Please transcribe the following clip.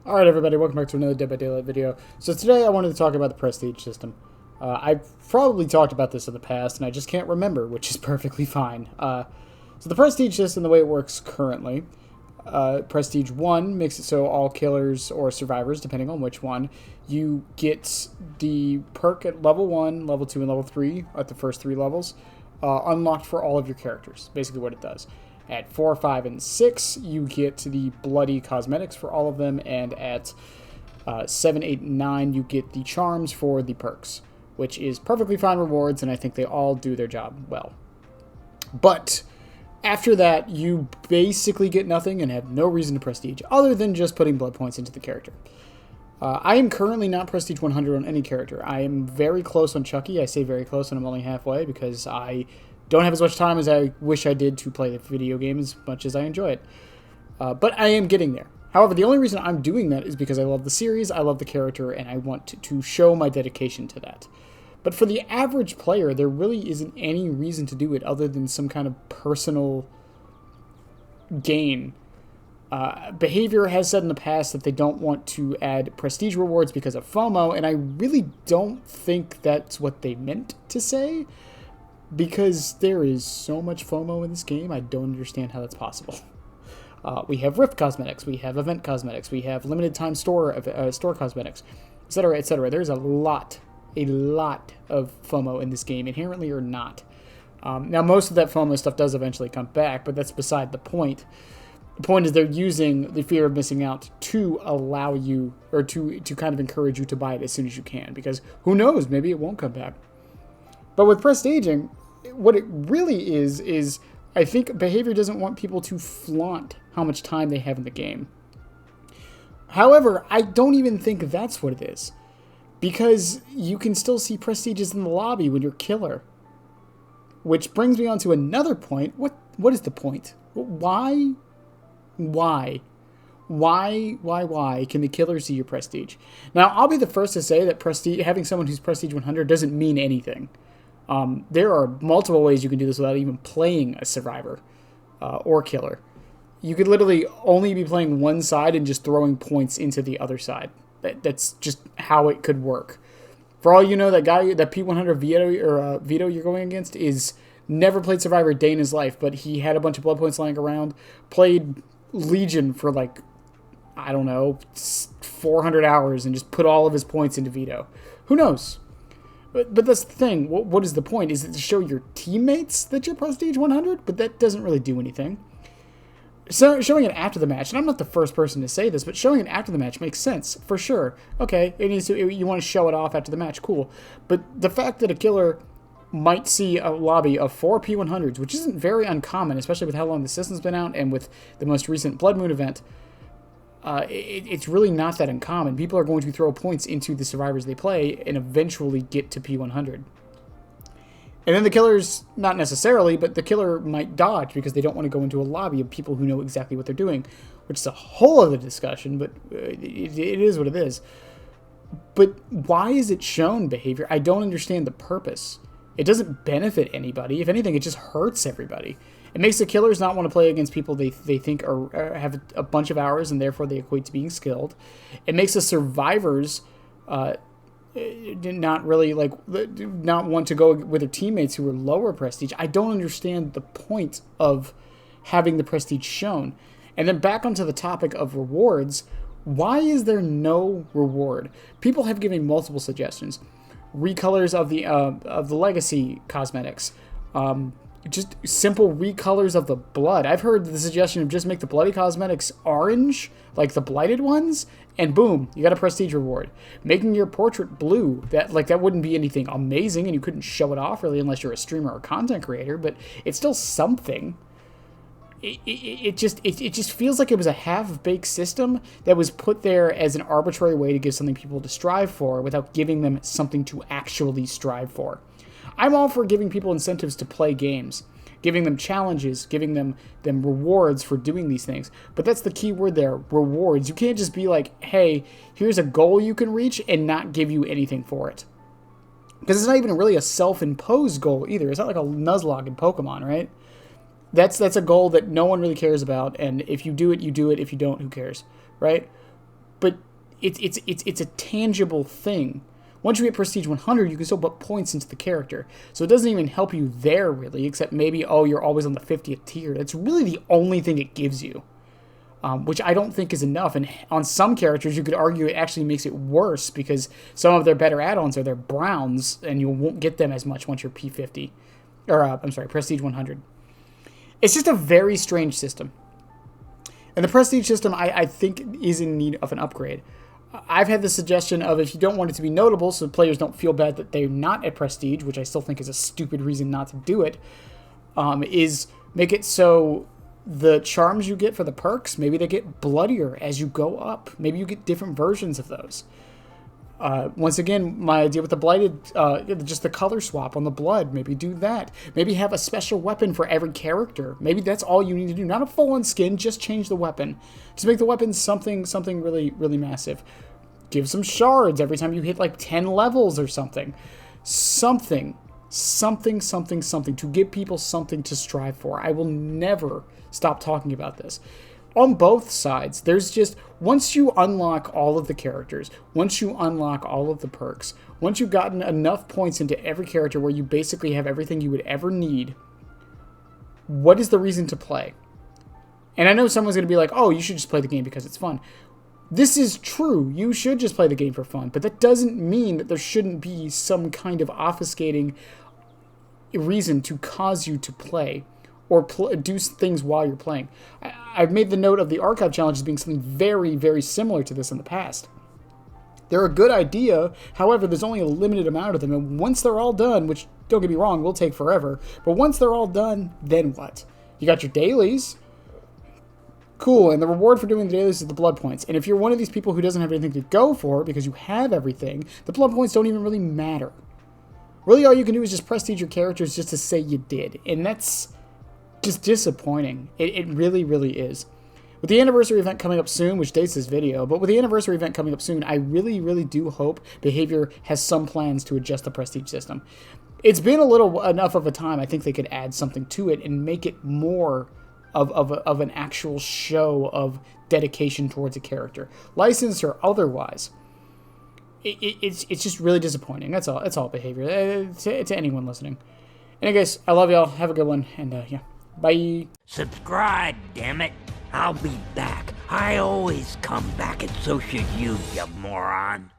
Alright everybody, welcome back to another Dead by Daylight video. So today I wanted to talk about the prestige system. I've probably talked about this in the past and I just can't remember, which is perfectly fine. So the prestige system, the way it works currently, prestige 1 makes it so all killers or survivors, depending on which one, you get the perk at level 1, level 2, and level 3 at the first 3 levels, unlocked for all of your characters, basically what it does. At 4, 5, and 6, you get the bloody cosmetics for all of them, and at 7, 8, and 9, you get the charms for the perks, which is perfectly fine rewards, and I think they all do their job well. But after that, you basically get nothing and have no reason to prestige, other than just putting blood points into the character. I am currently not prestige 100 on any character. I am very close on Chucky. I say very close, and I'm only halfway because I don't have as much time as I wish I did to play the video game as much as I enjoy it. But I am getting there. However, the only reason I'm doing that is because I love the series, I love the character, and I want to show my dedication to that. But for the average player, there really isn't any reason to do it other than some kind of personal gain. Behavior has said in the past that they don't want to add prestige rewards because of FOMO, and I really don't think that's what they meant to say. Because there is so much FOMO in this game, I don't understand how that's possible. We have Rift cosmetics, we have event cosmetics, we have limited time store cosmetics, etc., etc. There's a lot of FOMO in this game, inherently or not. Now, most of that FOMO stuff does eventually come back, but that's beside the point. The point is they're using the fear of missing out to allow you, or to kind of encourage you to buy it as soon as you can, because who knows, maybe it won't come back. But with prestiging, what it really is I think behavior doesn't want people to flaunt how much time they have in the game. However, I don't even think that's what it is. Because you can still see prestiges in the lobby when you're killer. Which brings me on to another point. What is the point? Why can the killer see your prestige? Now, I'll be the first to say that having someone who's prestige 100 doesn't mean anything. There are multiple ways you can do this without even playing a survivor or killer. You could literally only be playing one side and just throwing points into the other side. That's just how it could work. For all you know, that guy, that P100 Vito you're going against, is never played Survivor a day in his life, but he had a bunch of blood points lying around, played Legion for like, I don't know, 400 hours, and just put all of his points into Vito. Who knows? But that's the thing. What is the point? Is it to show your teammates that you're prestige 100? But that doesn't really do anything. So showing it after the match, and I'm not the first person to say this, but showing it after the match makes sense, for sure. Okay, you want to show it off after the match, cool. But the fact that a killer might see a lobby of 4 P100s, which isn't very uncommon, especially with how long the system's been out and with the most recent Blood Moon event, it's really not that uncommon. People are going to throw points into the survivors they play and eventually get to P100. And then the killers, not necessarily, but the killer might dodge because they don't want to go into a lobby of people who know exactly what they're doing, which is a whole other discussion, but it is what it is. But why is it shown behavior? I don't understand the purpose. It doesn't benefit anybody. If anything, it just hurts everybody. It makes the killers not want to play against people they think have a bunch of hours and therefore they equate to being skilled. It makes the survivors not want to go with their teammates who are lower prestige. I don't understand the point of having the prestige shown. And then back onto the topic of rewards, why is there no reward? People have given multiple suggestions. Recolors of the legacy cosmetics. Just simple recolors of the blood. I've heard the suggestion of just make the bloody cosmetics orange, like the blighted ones, and boom, you got a prestige reward. Making your portrait blue, that wouldn't be anything amazing, and you couldn't show it off really unless you're a streamer or content creator, but it's still something. It just feels like it was a half-baked system that was put there as an arbitrary way to give something people to strive for without giving them something to actually strive for. I'm all for giving people incentives to play games, giving them challenges, giving them rewards for doing these things. But that's the key word there, rewards. You can't just be like, hey, here's a goal you can reach and not give you anything for it. Because it's not even really a self-imposed goal either. It's not like a Nuzlocke in Pokemon, right? That's a goal that no one really cares about, and if you do it, you do it. If you don't, who cares, right? but it's a tangible thing. Once you hit Prestige 100, you can still put points into the character. So it doesn't even help you there, really, except maybe, oh, you're always on the 50th tier. That's really the only thing it gives you, which I don't think is enough. And on some characters, you could argue it actually makes it worse because some of their better add-ons are their browns, and you won't get them as much once you're P50. Or, I'm sorry, Prestige 100. It's just a very strange system. And the Prestige system, I think, is in need of an upgrade. I've had the suggestion of, if you don't want it to be notable so players don't feel bad that they're not at Prestige, which I still think is a stupid reason not to do it, is make it so the charms you get for the perks, maybe they get bloodier as you go up. Maybe you get different versions of those. Once again, my idea with the Blighted, just the color swap on the blood, maybe do that. Maybe have a special weapon for every character. Maybe that's all you need to do. Not a full-on skin, just change the weapon. Just make the weapon something really, really massive. Give some shards every time you hit like 10 levels or something. Something to give people something to strive for. I will never stop talking about this. On both sides, there's just, once you unlock all of the characters, once you unlock all of the perks, once you've gotten enough points into every character where you basically have everything you would ever need, what is the reason to play? And I know someone's going to be like, oh, you should just play the game because it's fun. This is true. You should just play the game for fun, but that doesn't mean that there shouldn't be some kind of obfuscating reason to cause you to play or do things while you're playing. I've made the note of the archive challenge as being something very, very similar to this in the past. They're a good idea, however, there's only a limited amount of them, and once they're all done, which, don't get me wrong, will take forever, but once they're all done, then what? You got your dailies. Cool, and the reward for doing the dailies is the blood points. And if you're one of these people who doesn't have anything to go for because you have everything, the blood points don't even really matter. Really, all you can do is just prestige your characters just to say you did, and that's just disappointing. It really, really is. With the anniversary event coming up soon, which dates this video, but with the anniversary event coming up soon, I really, really do hope Behavior has some plans to adjust the prestige system. It's been enough of a time, I think they could add something to it and make it more of an actual show of dedication towards a character, licensed or otherwise. It's just really disappointing. That's all Behavior. To anyone listening. Anyway, guys, I love y'all. Have a good one, and yeah, bye. Subscribe, damn it. I'll be back. I always come back, and so should you, you moron.